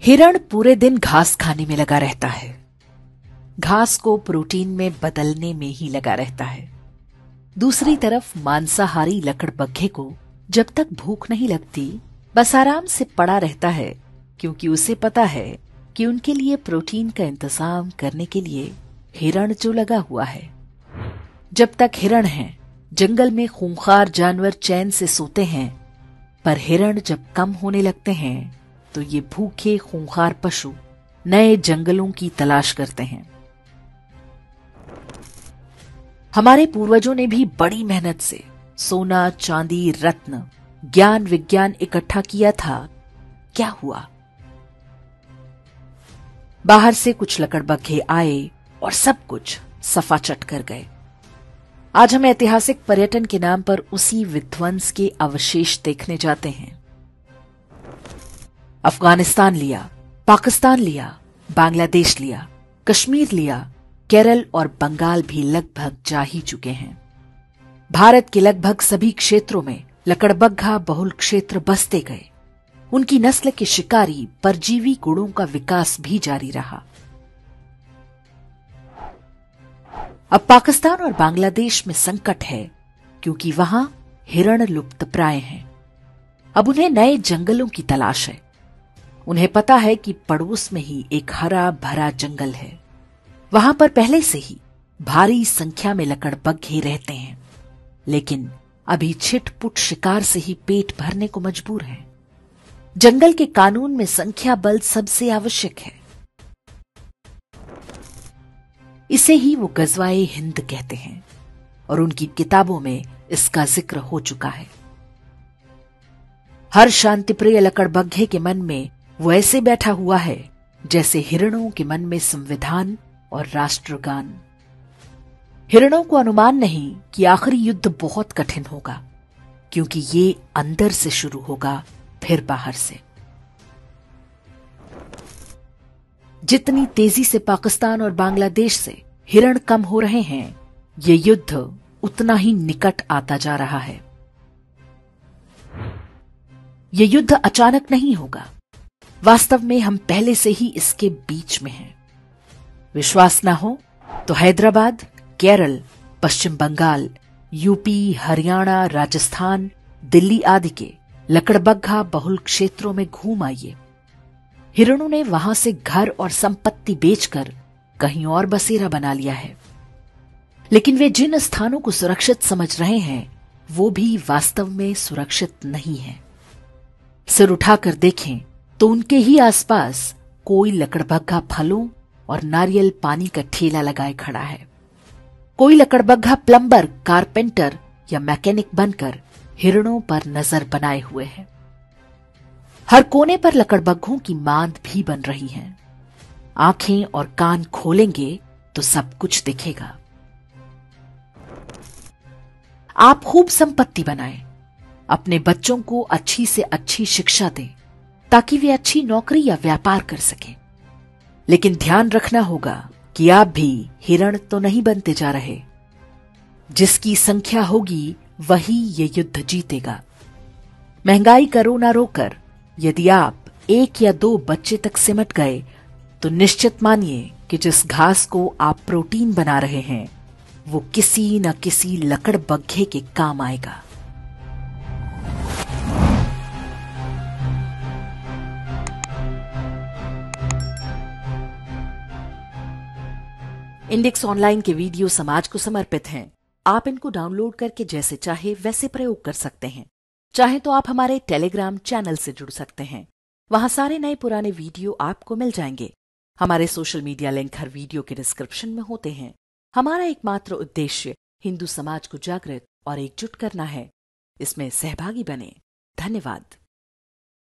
हिरण पूरे दिन घास खाने में लगा रहता है, घास को प्रोटीन में बदलने में ही लगा रहता है। दूसरी तरफ मांसाहारी लकड़बग्घे को जब तक भूख नहीं लगती बस आराम से पड़ा रहता है, क्योंकि उसे पता है कि उनके लिए प्रोटीन का इंतजाम करने के लिए हिरण जो लगा हुआ है। जब तक हिरण हैं, जंगल में खूंखार जानवर चैन से सोते हैं, पर हिरण जब कम होने लगते हैं तो ये भूखे खूंखार पशु नए जंगलों की तलाश करते हैं। हमारे पूर्वजों ने भी बड़ी मेहनत से सोना, चांदी, रत्न, ज्ञान, विज्ञान इकट्ठा किया था। क्या हुआ? बाहर से कुछ लकड़बग्घे आए और सब कुछ सफाचट कर गए। आज हम ऐतिहासिक पर्यटन के नाम पर उसी विध्वंस के अवशेष देखने जाते हैं। अफगानिस्तान लिया, पाकिस्तान लिया, बांग्लादेश लिया, कश्मीर लिया, केरल और बंगाल भी लगभग जा ही चुके हैं। भारत के लगभग सभी क्षेत्रों में लकड़बग्घा बहुल क्षेत्र बसते गए। उनकी नस्ल के शिकारी परजीवी गुणों का विकास भी जारी रहा। अब पाकिस्तान और बांग्लादेश में संकट है, क्योंकि वहां हिरण लुप्तप्राय हैं। अब उन्हें नए जंगलों की तलाश है। उन्हें पता है कि पड़ोस में ही एक हरा भरा जंगल है। वहां पर पहले से ही भारी संख्या में लकड़बग्घे रहते हैं, लेकिन अभी छिटपुट शिकार से ही पेट भरने को मजबूर हैं। जंगल के कानून में संख्या बल सबसे आवश्यक है। इसे ही वो गजवाए हिंद कहते हैं और उनकी किताबों में इसका जिक्र हो चुका है। हर शांतिप्रिय लकड़बग्घे के मन में वो ऐसे बैठा हुआ है जैसे हिरणों के मन में संविधान और राष्ट्रगान। हिरणों को अनुमान नहीं कि आखिरी युद्ध बहुत कठिन होगा, क्योंकि ये अंदर से शुरू होगा, फिर बाहर से। जितनी तेजी से पाकिस्तान और बांग्लादेश से हिरण कम हो रहे हैं, ये युद्ध उतना ही निकट आता जा रहा है। ये युद्ध अचानक नहीं होगा। वास्तव में हम पहले से ही इसके बीच में हैं। विश्वास ना हो तो हैदराबाद, केरल, पश्चिम बंगाल, यूपी, हरियाणा, राजस्थान, दिल्ली आदि के लकड़बग्घा बहुल क्षेत्रों में घूम आइए। हिरणों ने वहां से घर और संपत्ति बेचकर कहीं और बसेरा बना लिया है, लेकिन वे जिन स्थानों को सुरक्षित समझ रहे हैं वो भी वास्तव में सुरक्षित नहीं है। सिर उठाकर देखें तो उनके ही आसपास कोई लकड़बग्घा फलों और नारियल पानी का ठेला लगाए खड़ा है। कोई लकड़बग्घा प्लम्बर, कारपेंटर या मैकेनिक बनकर हिरणों पर नजर बनाए हुए है। हर कोने पर लकड़बग्घों की मांद भी बन रही है। आंखें और कान खोलेंगे तो सब कुछ दिखेगा। आप खूब संपत्ति बनाएं, अपने बच्चों को अच्छी से अच्छी शिक्षा दें, ताकि वे अच्छी नौकरी या व्यापार कर सकें। लेकिन ध्यान रखना होगा कि आप भी हिरण तो नहीं बनते जा रहे। जिसकी संख्या होगी वही ये युद्ध जीतेगा। महंगाई करो ना रोकर, यदि आप 1 या 2 बच्चे तक सिमट गए तो निश्चित मानिए कि जिस घास को आप प्रोटीन बना रहे हैं वो किसी न किसी लकड़बग्घे के काम आएगा। इंडेक्स ऑनलाइन के वीडियो समाज को समर्पित हैं। आप इनको डाउनलोड करके जैसे चाहे वैसे प्रयोग कर सकते हैं। चाहे तो आप हमारे टेलीग्राम चैनल से जुड़ सकते हैं। वहां सारे नए पुराने वीडियो आपको मिल जाएंगे। हमारे सोशल मीडिया लिंक हर वीडियो के डिस्क्रिप्शन में होते हैं। हमारा एकमात्र उद्देश्य हिंदू समाज को जागृत और एकजुट करना है। इसमें सहभागी बने। धन्यवाद।